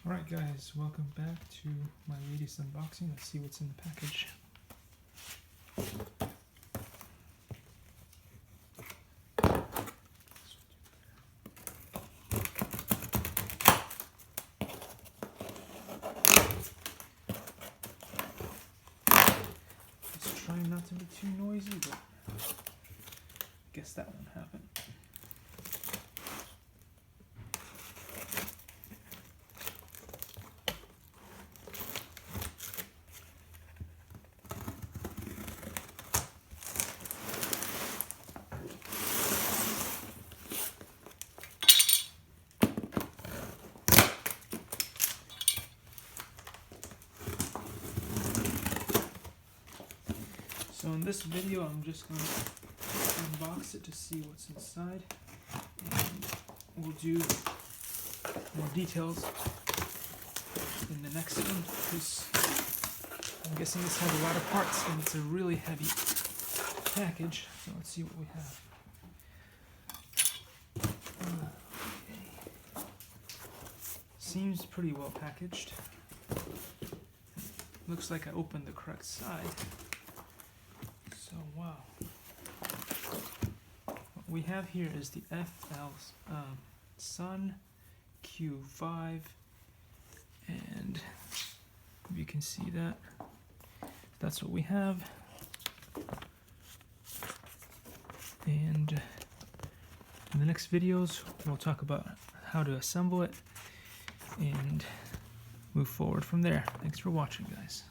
Alright guys, welcome back to my latest unboxing. Let's see what's in the package. Just trying not to be too noisy, but I guess that won't happen. So in this video, I'm just going to unbox it to see what's inside, and we'll do more details in the next one, because I'm guessing this has a lot of parts and it's a really heavy package. So let's see what we have. Okay. Seems pretty well packaged. Looks like I opened the correct side. So wow, what we have here is the Flsun Q5, and if you can see that, that's what we have. And in the next videos, we'll talk about how to assemble it and move forward from there. Thanks for watching, guys.